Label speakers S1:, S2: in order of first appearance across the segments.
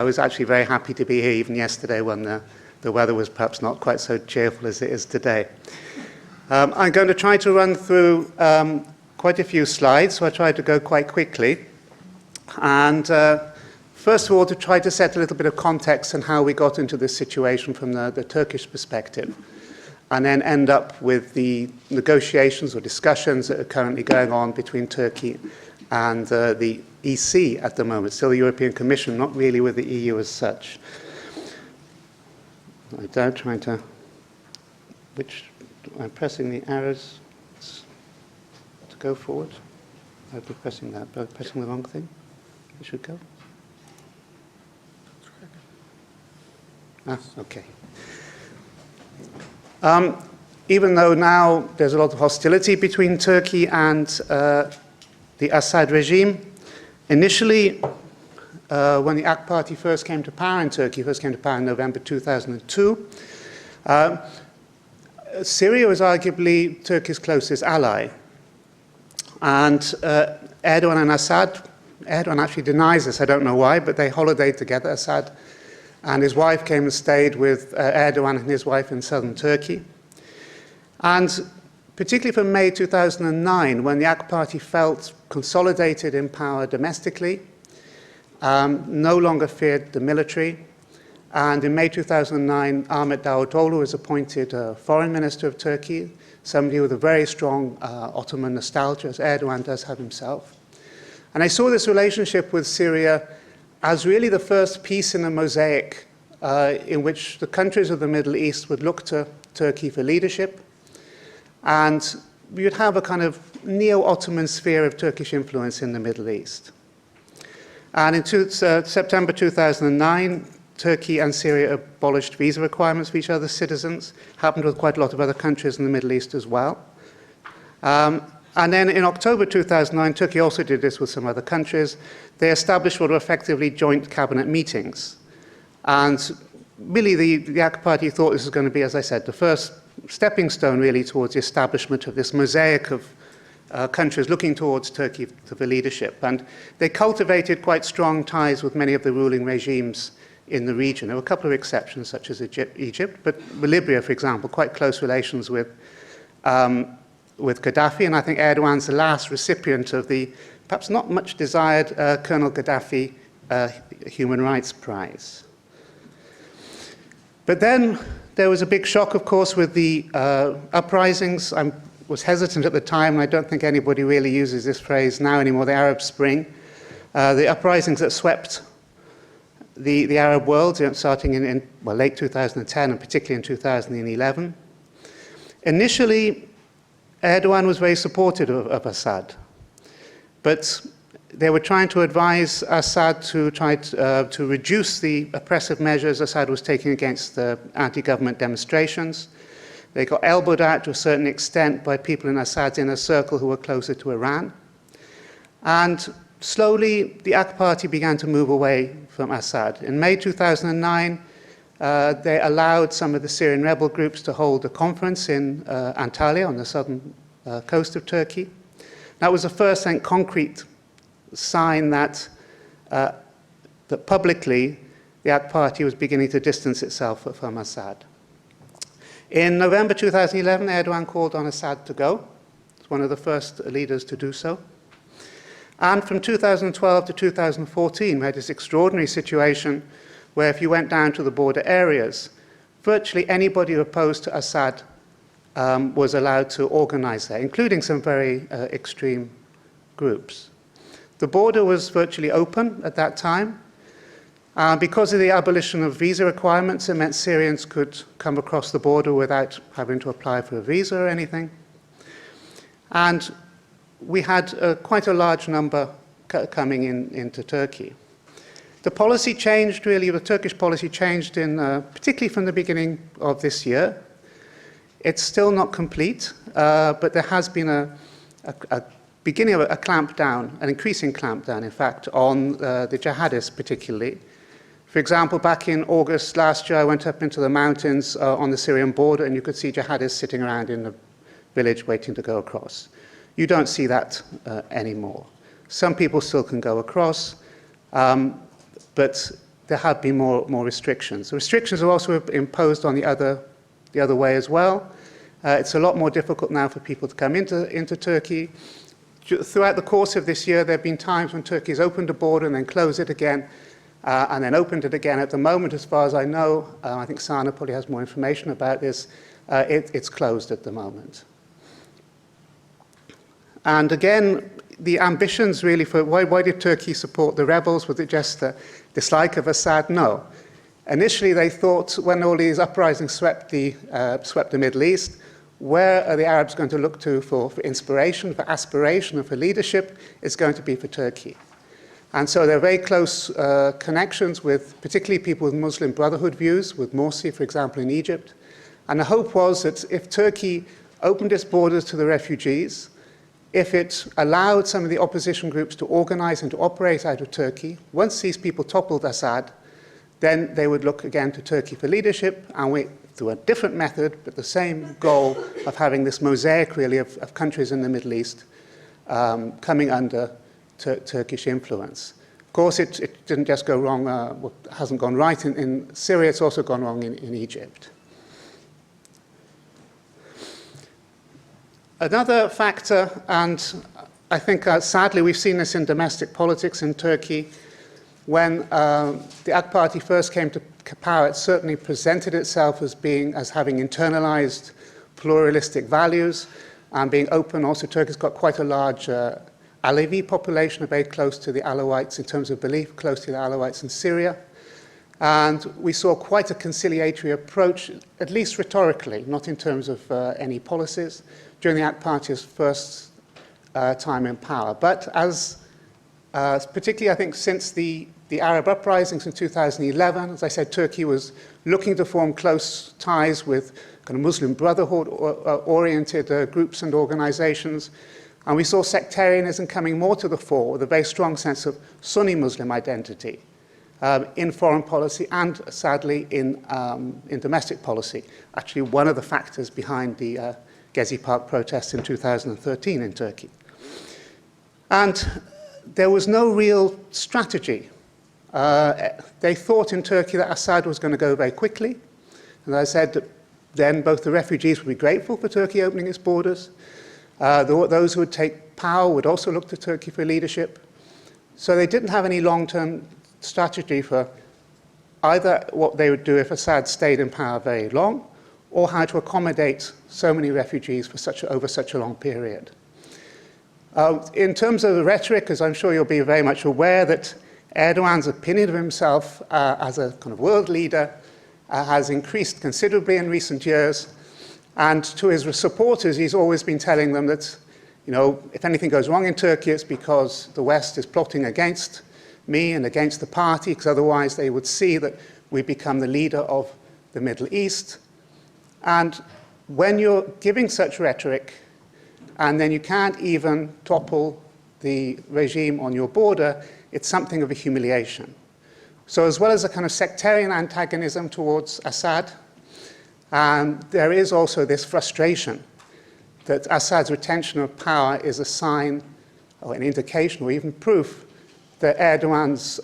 S1: I was actually very happy to be here even yesterday when the weather was perhaps not quite so cheerful as it is today. I'm going to try to run through quite a few slides, so I try to go quite quickly. And first of all, to try to set a little bit of context on how we got into this situation from the Turkish perspective, and then end up with the negotiations or discussions that are currently going on between Turkey and the EC at the moment, still the European Commission, not really with the EU as such. I'm trying to, I'm pressing the arrows to go forward. I've been pressing that, but I'm pressing the wrong thing. It should go. Okay. Even though now there's a lot of hostility between Turkey and the Assad regime, initially, when the AK Party first came to power in Turkey, in November 2002, Syria was arguably Turkey's closest ally. And Erdogan and Assad, Erdogan actually denies this, I don't know why, but they holidayed together, Assad and his wife came and stayed with Erdogan and his wife in southern Turkey. And particularly from May 2009, when the AK Party felt consolidated in power domestically, no longer feared the military, and in May 2009, Ahmet Davutoğlu was appointed foreign minister of Turkey, somebody with a very strong Ottoman nostalgia, as Erdogan does have himself. And I saw this relationship with Syria as really the first piece in a mosaic in which the countries of the Middle East would look to Turkey for leadership, and we would have a kind of neo-Ottoman sphere of Turkish influence in the Middle East. And in September 2009, Turkey and Syria abolished visa requirements for each other's citizens. Happened with quite a lot of other countries in the Middle East as well. And then in October 2009, Turkey also did this with some other countries. They established what were effectively joint cabinet meetings. And really the AK Party thought this was going to be, as I said, the first stepping stone really towards the establishment of this mosaic of countries looking towards Turkey for leadership. And they cultivated quite strong ties with many of the ruling regimes in the region. There were a couple of exceptions, such as Egypt, but with Libya, for example, quite close relations with Gaddafi, and I think Erdogan's the last recipient of the perhaps not much desired Colonel Gaddafi Human Rights Prize. But then there was a big shock, of course, with the uprisings. I was hesitant at the time, and I don't think anybody really uses this phrase now anymore, the Arab Spring. The uprisings that swept the Arab world, starting in late 2010 and particularly in 2011. Initially, Erdogan was very supportive of Assad, but they were trying to advise Assad to try to reduce the oppressive measures Assad was taking against the anti-government demonstrations. They got elbowed out to a certain extent by people in Assad's inner circle who were closer to Iran. And slowly, the AK Party began to move away from Assad. In May 2009, they allowed some of the Syrian rebel groups to hold a conference in Antalya on the southern coast of Turkey. That was the first concrete sign that publicly the AK Party was beginning to distance itself from Assad. In November 2011, Erdogan called on Assad to go. He was one of the first leaders to do so. And from 2012 to 2014, we had this extraordinary situation where if you went down to the border areas, virtually anybody opposed to Assad was allowed to organize there, including some very extreme groups. The border was virtually open at that time. Because of the abolition of visa requirements, it meant Syrians could come across the border without having to apply for a visa or anything. And we had quite a large number coming into Turkey. The policy changed, really, the Turkish policy changed particularly from the beginning of this year. It's still not complete, but there has been a beginning of a clampdown, an increasing clampdown, in fact, on the jihadists particularly. For example, back in August last year, I went up into the mountains on the Syrian border, and you could see jihadists sitting around in the village waiting to go across. You don't see that anymore. Some people still can go across, but there have been more restrictions. The restrictions are also imposed on the other way as well. It's a lot more difficult now for people to come into Turkey. Throughout the course of this year, there have been times when Turkey has opened a border and then closed it again, and then opened it again. At the moment, as far as I know, I think Sana probably has more information about this, it's closed at the moment. And again, the ambitions really for why did Turkey support the rebels? Was it just a dislike of Assad? No. Initially, they thought when all these uprisings swept the Middle East, where are the Arabs going to look to for inspiration, for aspiration, and for leadership? It's going to be for Turkey. And so there are very close connections with particularly people with Muslim Brotherhood views, with Morsi, for example, in Egypt. And the hope was that if Turkey opened its borders to the refugees, if it allowed some of the opposition groups to organize and to operate out of Turkey, once these people toppled Assad, then they would look again to Turkey for leadership, and through a different method, but the same goal of having this mosaic, really, of countries in the Middle East coming under Turkish influence. Of course, it didn't just go wrong, it hasn't gone right in Syria, it's also gone wrong in Egypt. Another factor, and I think sadly we've seen this in domestic politics in Turkey, when the AK Party first came to power, it certainly presented itself as having internalized pluralistic values and being open. Also, Turkey's got quite a large Alevi population, very close to the Alawites in terms of belief, close to the Alawites in Syria. And we saw quite a conciliatory approach, at least rhetorically, not in terms of any policies, during the AK Party's first time in power. But particularly I think since the Arab uprisings in 2011, as I said, Turkey was looking to form close ties with kind of Muslim Brotherhood-oriented groups and organizations. And we saw sectarianism coming more to the fore with a very strong sense of Sunni Muslim identity in foreign policy and, sadly, in domestic policy. Actually, one of the factors behind the Gezi Park protests in 2013 in Turkey. And there was no real strategy. They thought in Turkey that Assad was going to go very quickly. And I said that then both the refugees would be grateful for Turkey opening its borders. Those who would take power would also look to Turkey for leadership. So they didn't have any long-term strategy for either what they would do if Assad stayed in power very long, or how to accommodate so many refugees for over such a long period. In terms of the rhetoric, as I'm sure you'll be very much aware, that Erdogan's opinion of himself as a kind of world leader has increased considerably in recent years. And to his supporters, he's always been telling them that, you know, if anything goes wrong in Turkey, it's because the West is plotting against me and against the party, because otherwise they would see that we become the leader of the Middle East. And when you're giving such rhetoric, and then you can't even topple the regime on your border, it's something of a humiliation. So as well as a kind of sectarian antagonism towards Assad, there is also this frustration that Assad's retention of power is a sign or an indication or even proof that Erdogan's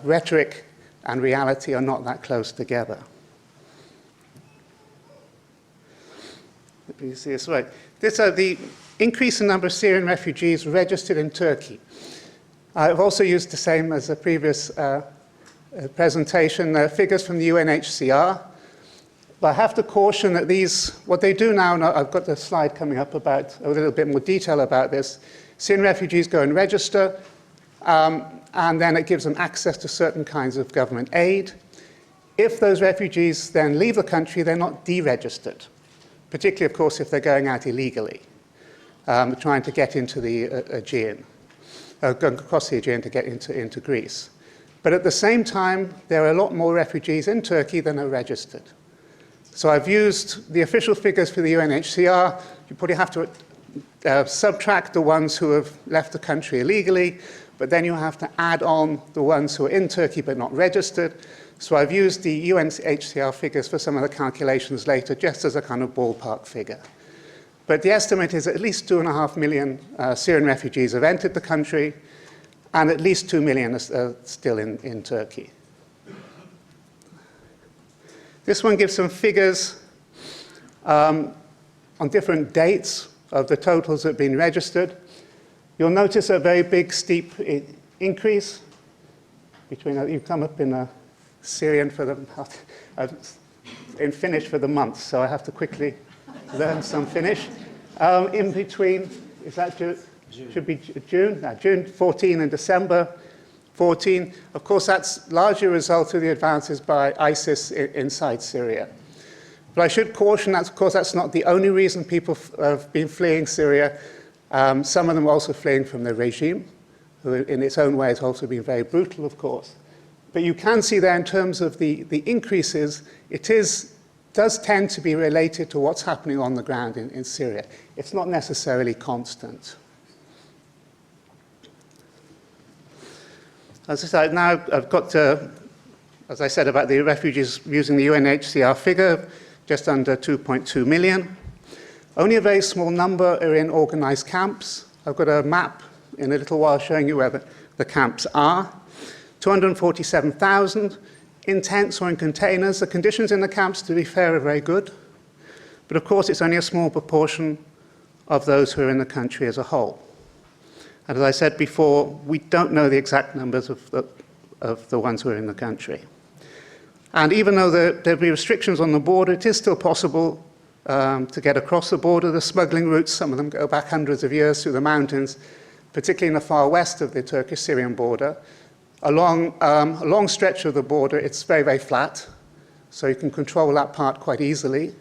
S1: rhetoric and reality are not that close together. Let me see this right. These are the increase in number of Syrian refugees registered in Turkey. I've also used the same as the previous presentation, figures from the UNHCR. But I have to caution that what they do now, and I've got the slide coming up about a little bit more detail about this, Syrian refugees go and register, and then it gives them access to certain kinds of government aid. If those refugees then leave the country, they're not deregistered, particularly, of course, if they're going out illegally, trying to get into the Aegean, going across the Aegean to get into Greece. But at the same time, there are a lot more refugees in Turkey than are registered. So I've used the official figures for the UNHCR. You probably have to subtract the ones who have left the country illegally, but then you have to add on the ones who are in Turkey but not registered. So I've used the UNHCR figures for some of the calculations later, just as a kind of ballpark figure. But the estimate is at least 2.5 million Syrian refugees have entered the country, and at least 2 million are still in Turkey. This one gives some figures on different dates of the totals that have been registered. You'll notice a very big, steep increase between, you come up in Syrian for the, in Finnish for the month, so I have to quickly learn some Finnish. In between, is that June? Should be June? No, June 14 and December 14. Of course, that's largely a result of the advances by ISIS inside Syria. But I should caution that, of course, that's not the only reason people have been fleeing Syria. Some of them are also fleeing from the regime, who in its own way has also been very brutal, of course. But you can see there in terms of the increases, does tend to be related to what's happening on the ground in Syria. It's not necessarily constant. As I said, now I've got to, as I said about the refugees using the UNHCR figure, just under 2.2 million. Only a very small number are in organized camps. I've got a map in a little while showing you where the camps are. 247,000 in tents or in containers. The conditions in the camps, to be fair, are very good. But of course, it's only a small proportion of those who are in the country as a whole. And as I said before, we don't know the exact numbers of the ones who are in the country. And even though there'll be restrictions on the border, it is still possible to get across the border. The smuggling routes, some of them go back hundreds of years through the mountains, particularly in the far west of the Turkish-Syrian border. Along a long stretch of the border, it's very, very flat, so you can control that part quite easily.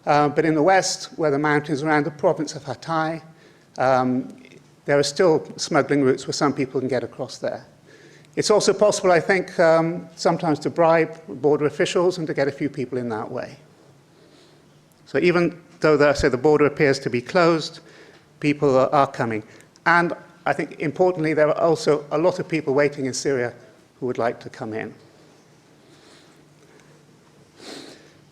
S1: But in the west, where the mountains around the province of Hatay, there are still smuggling routes where some people can get across there. It's also possible, I think, sometimes to bribe border officials and to get a few people in that way. So even though the border appears to be closed, people are coming. And I think, importantly, there are also a lot of people waiting in Syria who would like to come in.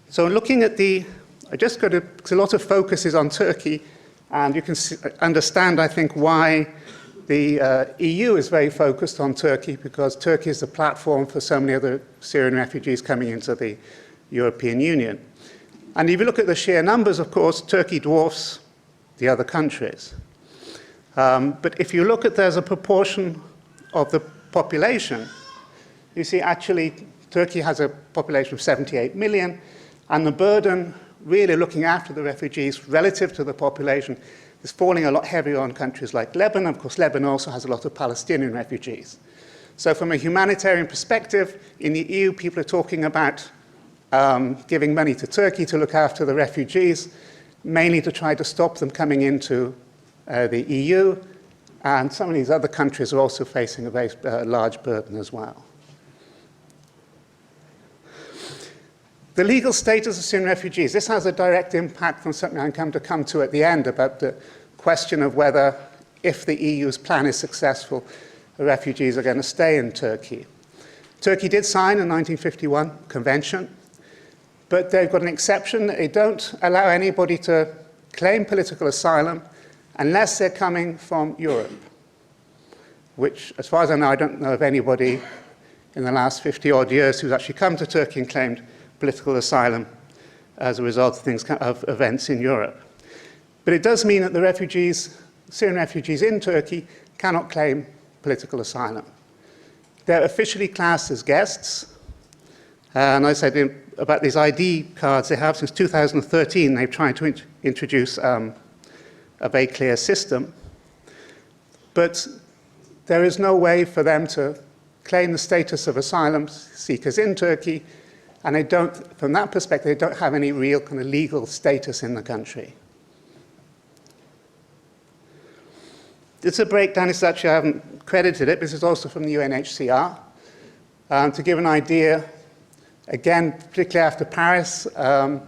S1: So looking at I just got to, because a lot of focus is on Turkey, and you can understand, I think, why the EU is very focused on Turkey, because Turkey is the platform for so many other Syrian refugees coming into the European Union. And if you look at the sheer numbers, of course, Turkey dwarfs the other countries. But if you look at there's a proportion of the population, you see actually Turkey has a population of 78 million, and the burden really looking after the refugees relative to the population is falling a lot heavier on countries like Lebanon. Of course, Lebanon also has a lot of Palestinian refugees. So from a humanitarian perspective, in the EU, people are talking about giving money to Turkey to look after the refugees, mainly to try to stop them coming into the EU, and some of these other countries are also facing a very large burden as well. The legal status of Syrian refugees. This has a direct impact on something I'm going to come to at the end about the question of whether, if the EU's plan is successful, the refugees are going to stay in Turkey. Turkey did sign a 1951 convention, but they've got an exception. They don't allow anybody to claim political asylum unless they're coming from Europe, which, as far as I know, I don't know of anybody in the last 50-odd years who's actually come to Turkey and claimed political asylum as a result of events in Europe. But it does mean that the refugees, Syrian refugees in Turkey, cannot claim political asylum. They're officially classed as guests. And I said about these ID cards they have since 2013, they've tried to introduce a very clear system. But there is no way for them to claim the status of asylum seekers in Turkey, and they don't, from that perspective, they don't have any real kind of legal status in the country. It's a breakdown. It's actually, I haven't credited it. This is also from the UNHCR. To give an idea, again, particularly after Paris, I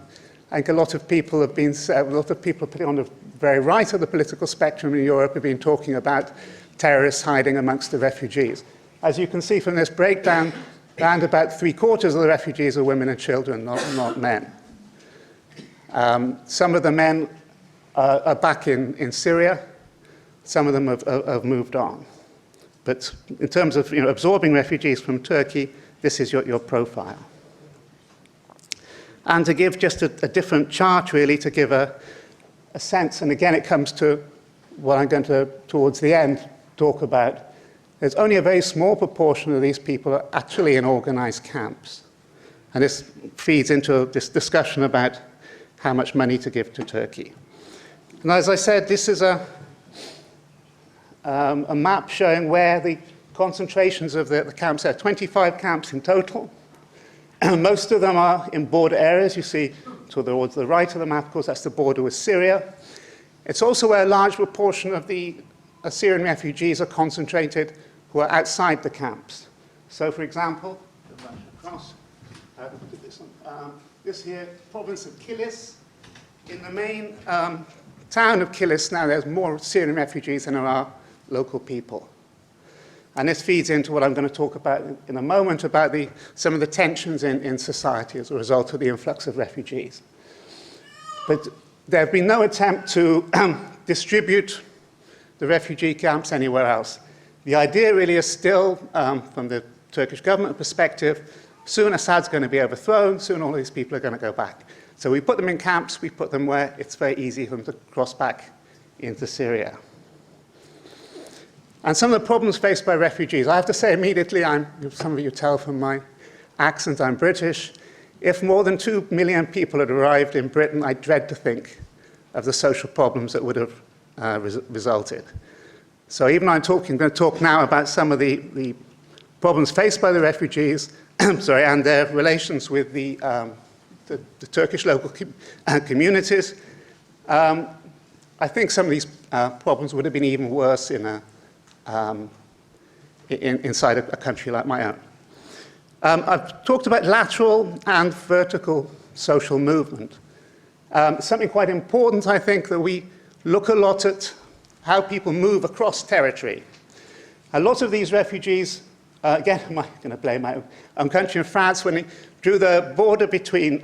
S1: think a lot of people particularly on the very right of the political spectrum in Europe have been talking about terrorists hiding amongst the refugees. As you can see from this breakdown, around about 3/4 of the refugees are women and children, not men. Some of the men are back in Syria. Some of them have moved on. But in terms of absorbing refugees from Turkey, this is your profile. And to give just a different chart, really, to give a sense, and again, it comes to what I'm going to, towards the end, talk about. There's only a very small proportion of these people are actually in organized camps. And this feeds into this discussion about how much money to give to Turkey. And as I said, this is a map showing where the concentrations of the camps are. 25 camps in total. Most of them are in border areas. You see towards the right of the map, of course, that's the border with Syria. It's also where a large proportion of the Syrian refugees are concentrated who are outside the camps. So, for example, this here, province of Kilis. In the main town of Kilis now, there's more Syrian refugees than there are local people. And this feeds into what I'm going to talk about in a moment, about some of the tensions in society as a result of the influx of refugees. But there have been no attempt to distribute the refugee camps anywhere else. The idea really is still, from the Turkish government perspective, soon Assad's going to be overthrown, soon all these people are going to go back. So we put them in camps, we put them where it's very easy for them to cross back into Syria. And some of the problems faced by refugees, I have to say immediately, some of you tell from my accent, I'm British. If more than 2 million people had arrived in Britain, I dread to think of the social problems that would have resulted. So even though I'm going to talk now about some of the problems faced by the refugees, sorry, and their relations with the Turkish local communities, I think some of these problems would have been even worse inside a country like my own. I've talked about lateral and vertical social movement. Something quite important, I think, that we look a lot at how people move across territory. A lot of these refugees, again, I'm going to blame my own country in France, when they drew the border between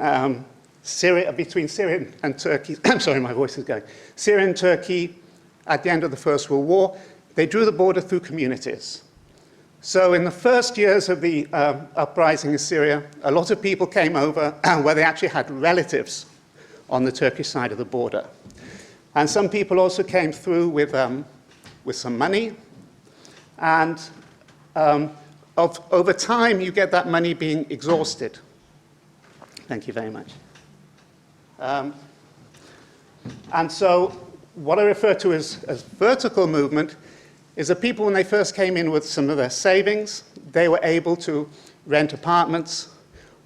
S1: Syria and Turkey, I'm sorry, my voice is going, Syria and Turkey at the end of the First World War, they drew the border through communities. So in the first years of the uprising in Syria, a lot of people came over where they actually had relatives on the Turkish side of the border. And some people also came through with some money. And over time, you get that money being exhausted. Thank you very much. And so what I refer to as vertical movement is that people, when they first came in with some of their savings, they were able to rent apartments.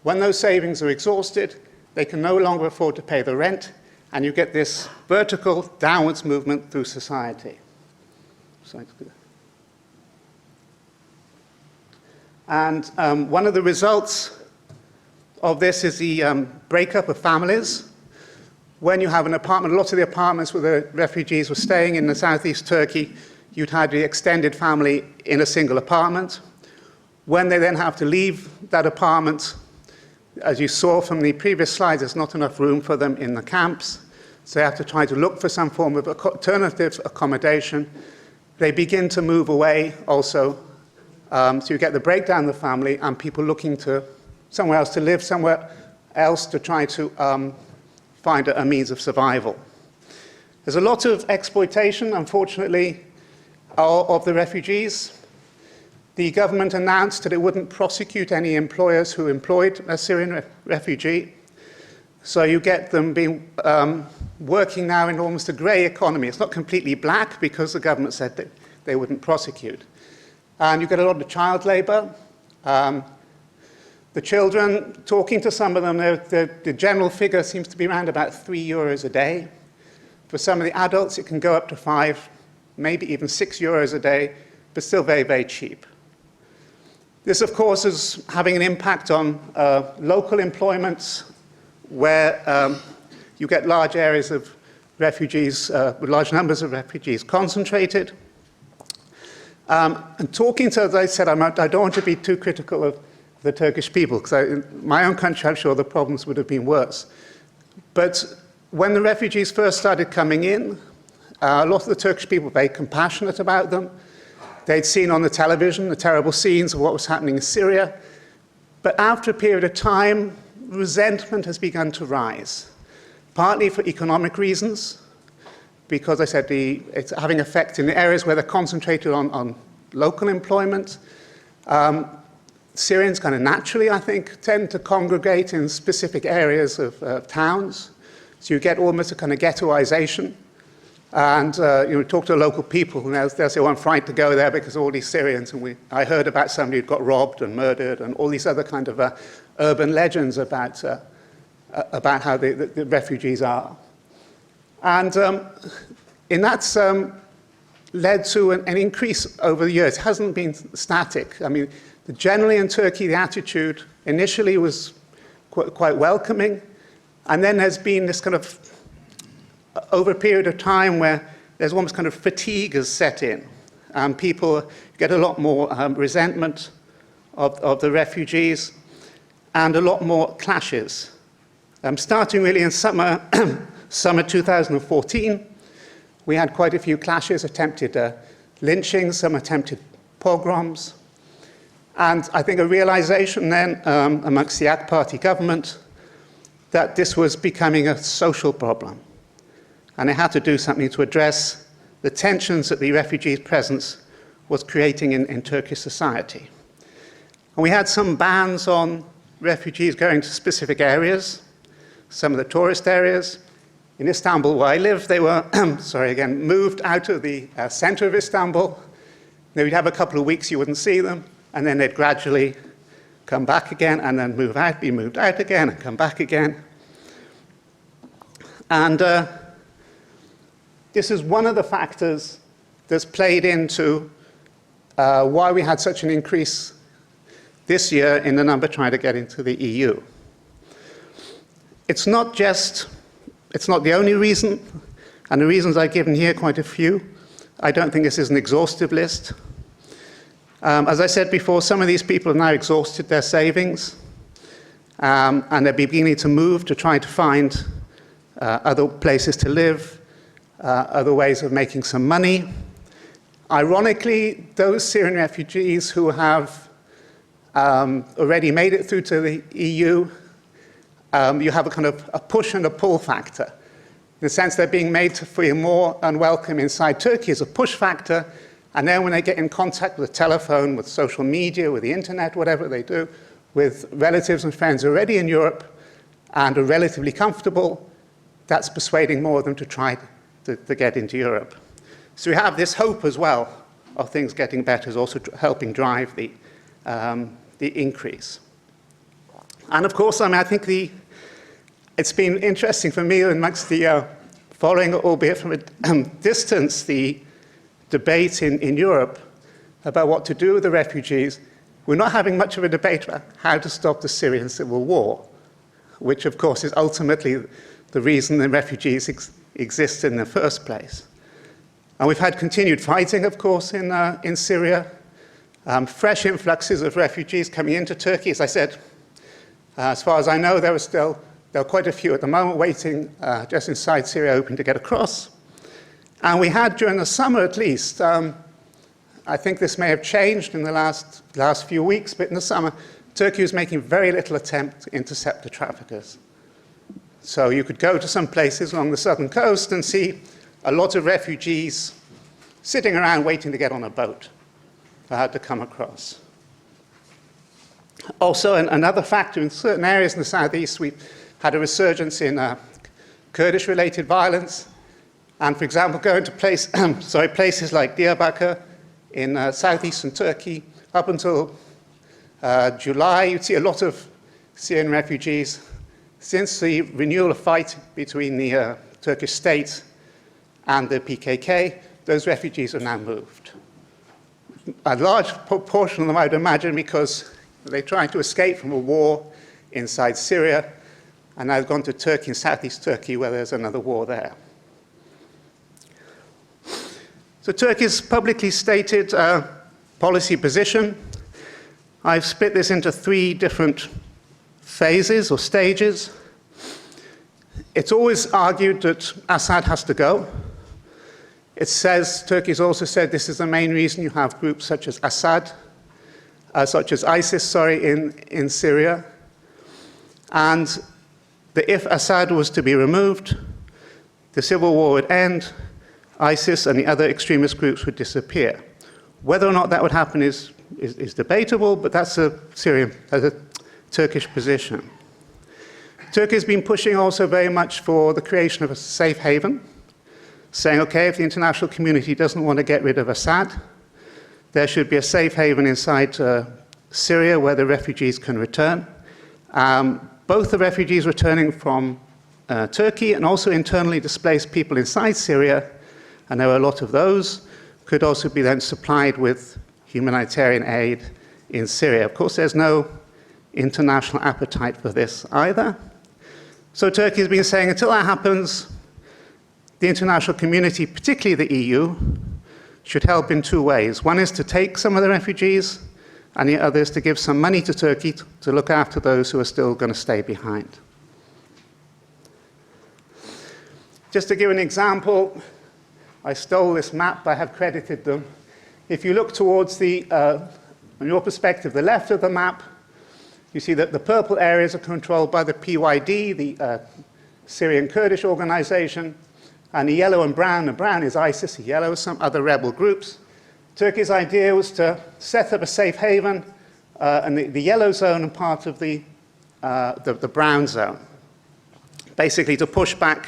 S1: When those savings are exhausted, they can no longer afford to pay the rent, and you get this vertical downwards movement through society. And one of the results of this is the breakup of families. When you have an apartment, a lot of the apartments where the refugees were staying in the southeast Turkey, you'd have the extended family in a single apartment. When they then have to leave that apartment, as you saw from the previous slides, there's not enough room for them in the camps. So they have to try to look for some form of alternative accommodation. They begin to move away also. So you get the breakdown of the family and people looking to somewhere else to live, somewhere else to try to find a means of survival. There's a lot of exploitation, unfortunately, of the refugees. The government announced that it wouldn't prosecute any employers who employed a Syrian refugee. So you get them being working now in almost a grey economy. It's not completely black because the government said that they wouldn't prosecute. And you get a lot of child labour. The children, talking to some of them, the general figure seems to be around about €3 a day. For some of the adults, it can go up to 5, maybe even €6 a day, but still very, very cheap. This, of course, is having an impact on local employments where you get large areas of refugees, with large numbers of refugees concentrated. And talking to, as I said, I don't want to be too critical of the Turkish people, because in my own country, I'm sure the problems would have been worse. But when the refugees first started coming in, a lot of the Turkish people were very compassionate about them. They'd seen on the television the terrible scenes of what was happening in Syria. But after a period of time, resentment has begun to rise, partly for economic reasons, because I said it's having effect in the areas where they're concentrated on local employment. Syrians kind of naturally, I think, tend to congregate in specific areas of towns. So you get almost a kind of ghettoization. And you talk to local people, and they'll say, "Oh, I'm frightened to go there because of all these Syrians." And I heard about somebody who got robbed and murdered, and all these other kind of urban legends about how the refugees are. And that's led to an increase over the years. It hasn't been static. I mean, generally in Turkey, the attitude initially was quite welcoming, and then there's been this kind of over a period of time where there's almost kind of fatigue has set in. People get a lot more resentment of the refugees and a lot more clashes. Starting really in summer 2014, we had quite a few clashes, attempted lynchings, some attempted pogroms. And I think a realization then amongst the AK Party government that this was becoming a social problem. And they had to do something to address the tensions that the refugees' presence was creating in Turkish society. And we had some bans on refugees going to specific areas, some of the tourist areas. In Istanbul, where I live, they were, moved out of the center of Istanbul. They would have a couple of weeks you wouldn't see them, and then they'd gradually come back again, and then be moved out again, and come back again. And this is one of the factors that's played into why we had such an increase this year in the number trying to get into the EU. It's not the only reason, and the reasons I've given here, quite a few. I don't think this is an exhaustive list. As I said before, some of these people have now exhausted their savings, and they're beginning to move to try to find other places to live, other ways of making some money. Ironically, those Syrian refugees who have already made it through to the EU, you have a kind of a push and a pull factor. In the sense they're being made to feel more unwelcome inside Turkey as a push factor, and then when they get in contact with the telephone, with social media, with the internet, whatever they do, with relatives and friends already in Europe and are relatively comfortable, that's persuading more of them to try to get into Europe. So we have this hope as well of things getting better, is also helping drive the increase. And of course, I think it's been interesting for me amongst the following, albeit from a distance, the debate in Europe about what to do with the refugees. We're not having much of a debate about how to stop the Syrian civil war, which of course is ultimately the reason the refugees exist in the first place. And we've had continued fighting, of course, in Syria, fresh influxes of refugees coming into Turkey. As I said, as far as I know, there are quite a few at the moment waiting just inside Syria, hoping to get across. And we had, during the summer at least, I think this may have changed in the last few weeks, but in the summer, Turkey was making very little attempt to intercept the traffickers. So you could go to some places along the southern coast and see a lot of refugees sitting around waiting to get on a boat to come across. Also, another factor, in certain areas in the southeast, we've had a resurgence in Kurdish-related violence. And for example, going to places like Diyarbakir in southeastern Turkey, up until July, you'd see a lot of Syrian refugees. Since the renewal of fight between the Turkish state and the PKK, those refugees have now moved. A large proportion of them, I would imagine, because they tried to escape from a war inside Syria, and now they've gone to Turkey and southeast Turkey, where there's another war there. So Turkey's publicly stated policy position, I've split this into 3 different phases or stages. It's always argued that Assad has to go. Turkey's also said this is the main reason you have groups such as ISIS, in Syria. and that if Assad was to be removed, the civil war would end, ISIS and the other extremist groups would disappear. Whether or not that would happen is debatable, but that's a Turkish position. Turkey has been pushing also very much for the creation of a safe haven, saying, okay, if the international community doesn't want to get rid of Assad, there should be a safe haven inside Syria where the refugees can return. Both the refugees returning from Turkey and also internally displaced people inside Syria, and there are a lot of those, could also be then supplied with humanitarian aid in Syria. Of course, there's no international appetite for this either. So Turkey has been saying until that happens, the international community, particularly the EU, should help in two ways. One is to take some of the refugees, and the other is to give some money to Turkey to look after those who are still going to stay behind. Just to give an example, I stole this map, I have credited them. If you look towards from your perspective, the left of the map, you see that the purple areas are controlled by the PYD, the Syrian Kurdish organization, and the yellow and brown is ISIS, the yellow is some other rebel groups. Turkey's idea was to set up a safe haven, and the yellow zone and part of the brown zone, basically to push back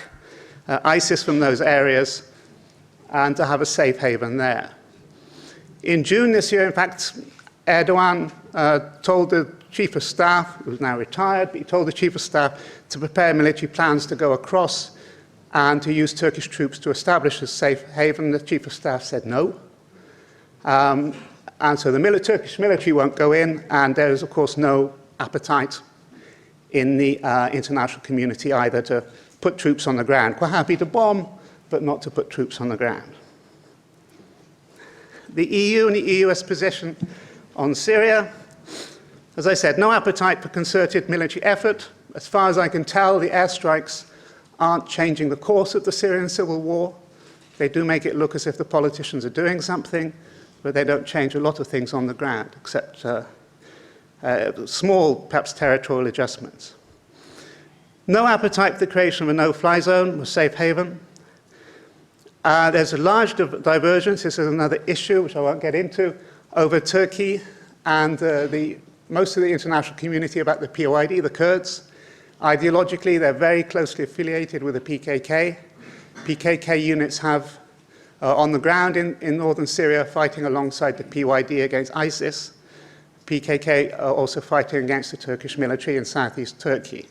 S1: ISIS from those areas and to have a safe haven there. In June this year, in fact, Erdogan told the Chief of Staff, who's now retired, but he told the Chief of Staff to prepare military plans to go across and to use Turkish troops to establish a safe haven. The Chief of Staff said no. And so the Turkish military won't go in, and there is, of course, no appetite in the international community either to put troops on the ground. Quite happy to bomb, but not to put troops on the ground. The EU and the US position on Syria, as I said, no appetite for concerted military effort. As far as I can tell, the airstrikes aren't changing the course of the Syrian civil war. They do make it look as if the politicians are doing something, but they don't change a lot of things on the ground, except small, perhaps territorial adjustments. No appetite for the creation of a no-fly zone or safe haven. There's a large divergence, this is another issue which I won't get into, over Turkey and most of the international community about the PYD, the Kurds. Ideologically, they're very closely affiliated with the PKK. PKK units have on the ground in northern Syria fighting alongside the PYD against ISIS. PKK are also fighting against the Turkish military in southeast Turkey.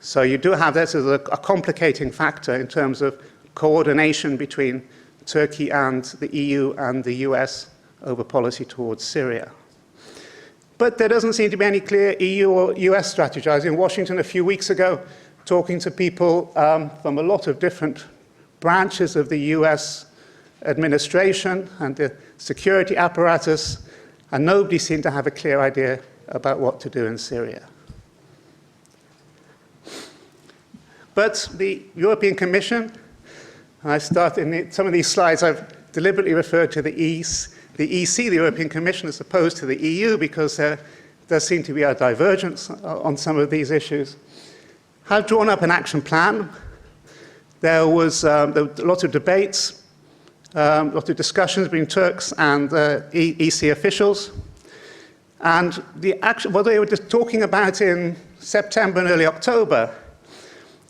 S1: So you do have this as a complicating factor in terms of coordination between Turkey and the EU and the US over policy towards Syria. But there doesn't seem to be any clear EU or US strategy. I was in Washington a few weeks ago talking to people from a lot of different branches of the US administration and the security apparatus, and nobody seemed to have a clear idea about what to do in Syria. But the European Commission, and I start in some of these slides, I've deliberately referred to the EC, the European Commission, as opposed to the EU, because there does seem to be a divergence on some of these issues. Have drawn up an action plan. There was a lot of debates, a lot of discussions between Turks and EC officials. And what they were just talking about in September and early October,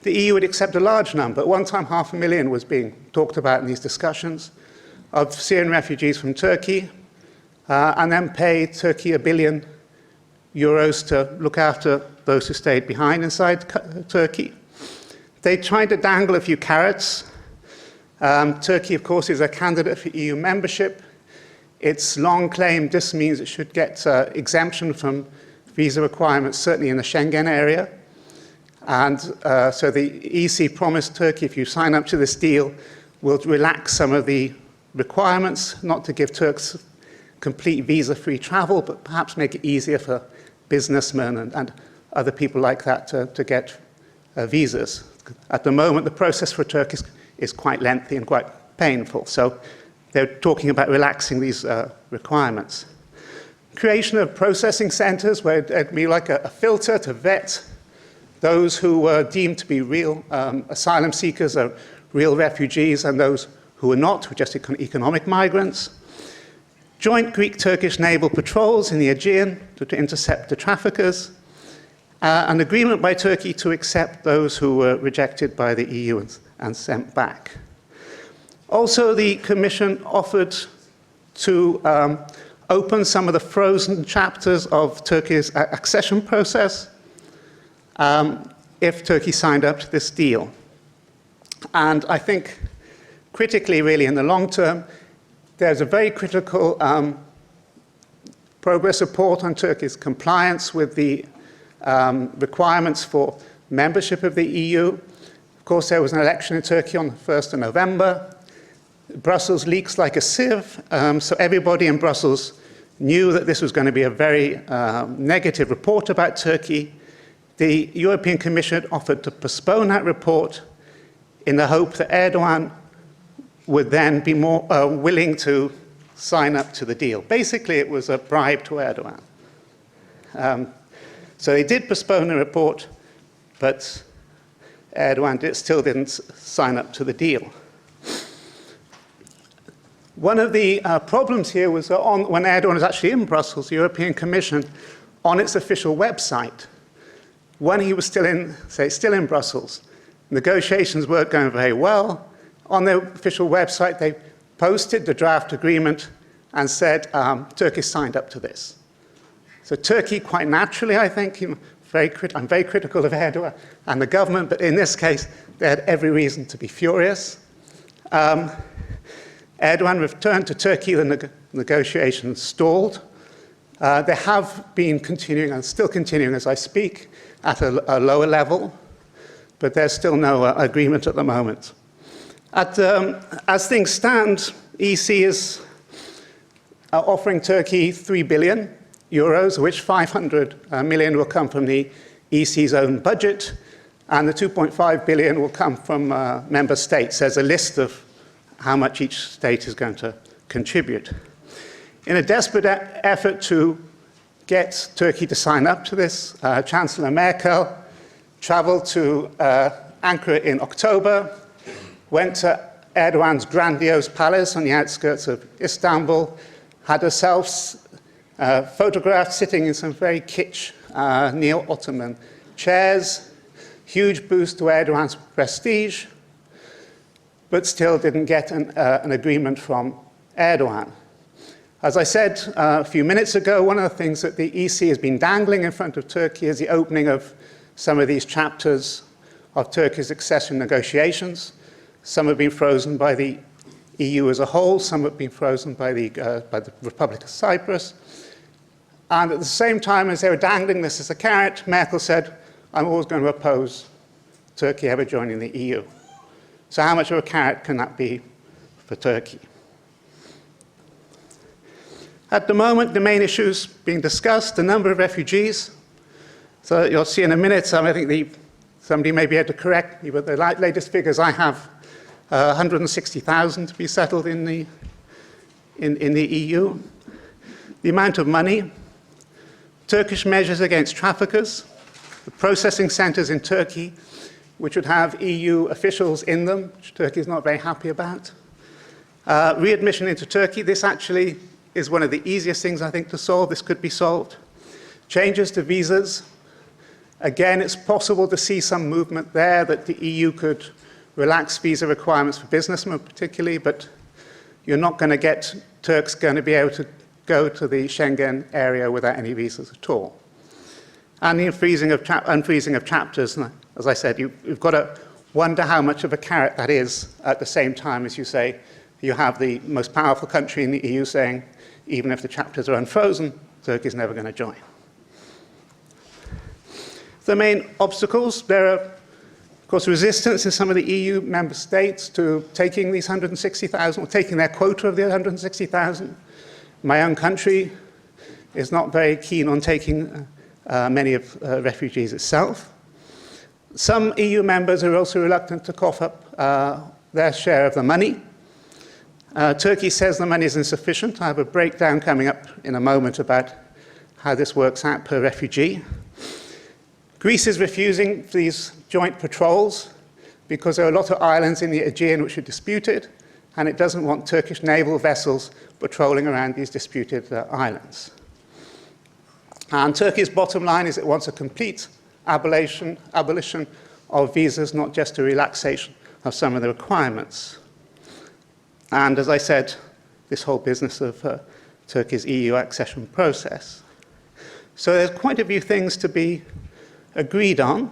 S1: the EU would accept a large number. At one time, 500,000 was being talked about in these discussions of Syrian refugees from Turkey, and then pay Turkey €1 billion to look after those who stayed behind inside Turkey. They tried to dangle a few carrots. Turkey, of course, is a candidate for EU membership. It's long claimed this means it should get exemption from visa requirements, certainly in the Schengen area. And so the EC promised Turkey, if you sign up to this deal, we'll relax some of the requirements, not to give Turks complete visa-free travel, but perhaps make it easier for businessmen and other people like that to get visas. At the moment, the process for Turkey is quite lengthy and quite painful, so they're talking about relaxing these requirements. Creation of processing centers where it'd be like a filter to vet those who were deemed to be real asylum seekers or real refugees, and those who were not, were just economic migrants. Joint Greek-Turkish naval patrols in the Aegean to intercept the traffickers. An agreement by Turkey to accept those who were rejected by the EU and sent back. Also, the Commission offered to open some of the frozen chapters of Turkey's accession process if Turkey signed up to this deal. And I think, critically, really, in the long term, there's a very critical progress report on Turkey's compliance with the requirements for membership of the EU. Of course, there was an election in Turkey on the 1st of November. Brussels leaks like a sieve, so everybody in Brussels knew that this was going to be a very negative report about Turkey. The European Commission offered to postpone that report in the hope that Erdogan would then be more willing to sign up to the deal. Basically, it was a bribe to Erdogan. So they did postpone the report, but Erdogan still didn't sign up to the deal. One of the problems here was that when Erdogan was actually in Brussels, the European Commission, on its official website, when he was still in Brussels, negotiations weren't going very well. On their official website, they posted the draft agreement and said, Turkey signed up to this. So Turkey, quite naturally, I think, I'm very critical of Erdogan and the government, but in this case, they had every reason to be furious. Erdogan returned to Turkey, the negotiations stalled. They have been continuing and still continuing as I speak at a lower level, but there's still no agreement at the moment. As things stand, EC is offering Turkey 3 billion euros, of which 500 million will come from the EC's own budget, and the 2.5 billion will come from member states. There's a list of how much each state is going to contribute. In a desperate effort to get Turkey to sign up to this, Chancellor Merkel traveled to Ankara in October, went to Erdogan's grandiose palace on the outskirts of Istanbul, had herself photographed sitting in some very kitsch neo-Ottoman chairs, huge boost to Erdogan's prestige, but still didn't get an agreement from Erdogan. As I said a few minutes ago, one of the things that the EC has been dangling in front of Turkey is the opening of some of these chapters of Turkey's accession negotiations. Some have been frozen by the EU as a whole, some have been frozen by the Republic of Cyprus. And at the same time as they were dangling this as a carrot, Merkel said, I'm always going to oppose Turkey ever joining the EU. So how much of a carrot can that be for Turkey? At the moment, the main issues being discussed, the number of refugees. So you'll see in a minute, I think somebody may be able to correct me, but the latest figures I have, 160,000 to be settled in the EU. The amount of money, Turkish measures against traffickers, the processing centers in Turkey, which would have EU officials in them, which Turkey is not very happy about. Readmission into Turkey, this actually is one of the easiest things, I think, to solve. This could be solved. Changes to visas. Again, it's possible to see some movement there that the EU could relax visa requirements for businessmen particularly, but you're not going to get Turks going to be able to go to the Schengen area without any visas at all. And the unfreezing of chapters, as I said, you've got to wonder how much of a carrot that is at the same time as you say you have the most powerful country in the EU saying, even if the chapters are unfrozen, Turkey's never going to join. The main obstacles, there are, of course, resistance in some of the EU member states to taking these 160,000, or taking their quota of the 160,000. My own country is not very keen on taking many of refugees itself. Some EU members are also reluctant to cough up their share of the money. Turkey says the money is insufficient. I have a breakdown coming up in a moment about how this works out per refugee. Greece is refusing these joint patrols because there are a lot of islands in the Aegean which are disputed, and it doesn't want Turkish naval vessels patrolling around these disputed islands. And Turkey's bottom line is it wants a complete abolition of visas, not just a relaxation of some of the requirements. And as I said, this whole business of Turkey's EU accession process. So there's quite a few things to be agreed on.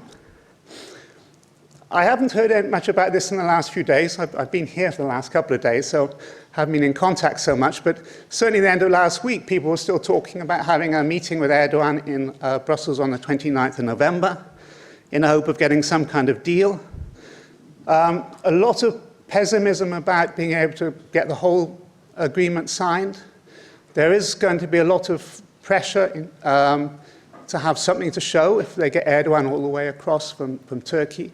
S1: I haven't heard much about this in the last few days. I've been here for the last couple of days, so haven't been in contact so much. But certainly at the end of last week, people were still talking about having a meeting with Erdogan in Brussels on the 29th of November in the hope of getting some kind of deal. A lot of pessimism about being able to get the whole agreement signed. There is going to be a lot of pressure to have something to show if they get Erdogan all the way across from Turkey.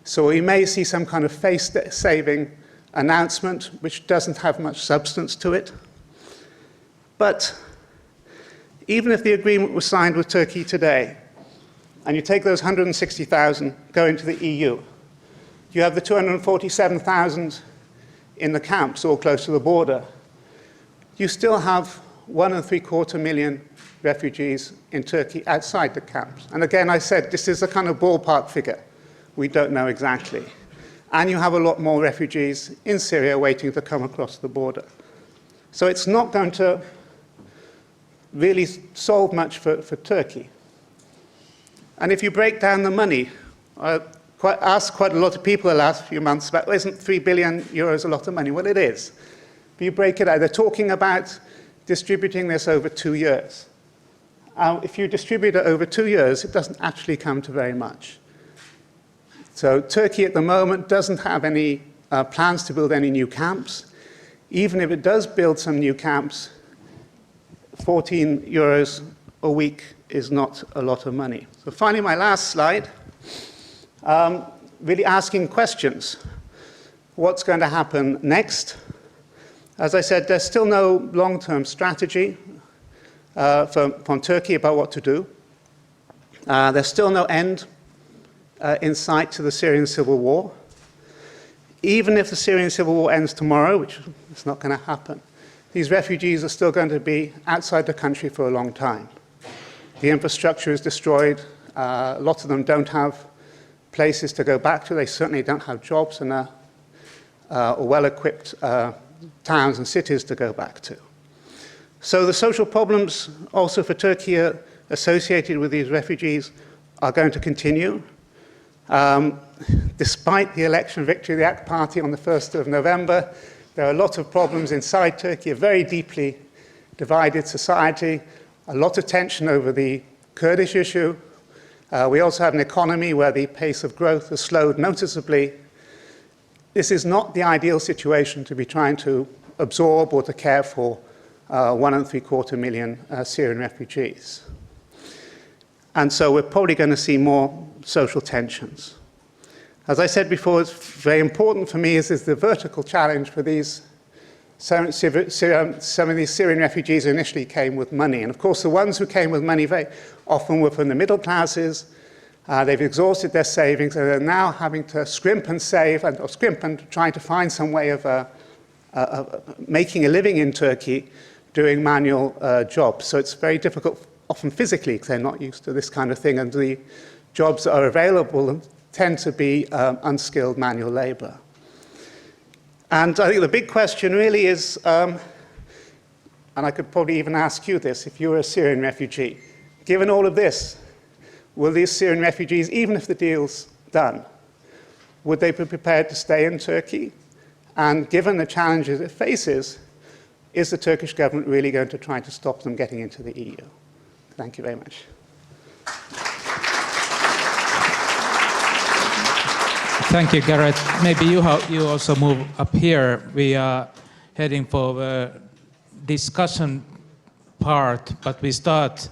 S1: So we may see some kind of face-saving announcement which doesn't have much substance to it. But even if the agreement was signed with Turkey today, and you take those 160,000 going to the EU, you have the 247,000 in the camps all close to the border, you still have 1.75 million refugees in Turkey outside the camps. And again, I said this is a kind of ballpark figure. We don't know exactly. And you have a lot more refugees in Syria waiting to come across the border. So it's not going to really solve much for Turkey. And if you break down the money, I asked quite a lot of people the last few months about, well, isn't 3 billion euros a lot of money? Well, it is. But you break it out. They're talking about distributing this over 2 years. If you distribute it over 2 years, it doesn't actually come to very much. So Turkey at the moment doesn't have any plans to build any new camps. Even if it does build some new camps, 14 euros a week is not a lot of money. So finally, my last slide, really asking questions. What's going to happen next? As I said, there's still no long-term strategy from Turkey about what to do. There's still no end in sight to the Syrian civil war. Even if the Syrian civil war ends tomorrow, which is not going to happen, these refugees are still going to be outside the country for a long time. The infrastructure is destroyed. Lots of them don't have places to go back to. They certainly don't have jobs and or well-equipped towns and cities to go back to. So the social problems also for Turkey associated with these refugees are going to continue. Despite the election victory of the AK Party on the 1st of November, there are a lot of problems inside Turkey, a very deeply divided society, a lot of tension over the Kurdish issue. We also have an economy where the pace of growth has slowed noticeably. This is not the ideal situation to be trying to absorb or to care for 1.75 million Syrian refugees. And so we're probably going to see more social tensions. As I said before, it's very important for me is the vertical challenge for these some of these Syrian refugees who initially came with money. And of course, the ones who came with money very often were from the middle classes. They've exhausted their savings, and they're now having to scrimp and save, or scrimp and trying to find some way of making a living in Turkey doing manual jobs. So it's very difficult, often physically, because they're not used to this kind of thing, and the jobs that are available tend to be unskilled manual labor. And I think the big question really is, and I could probably even ask you this, if you were a Syrian refugee, given all of this, will these Syrian refugees, even if the deal's done, would they be prepared to stay in Turkey? And given the challenges it faces, is the Turkish government really going to try to stop them getting into the EU? Thank you very much.
S2: Thank you, Gareth. Maybe you also move up here. We are heading for the discussion part, but we start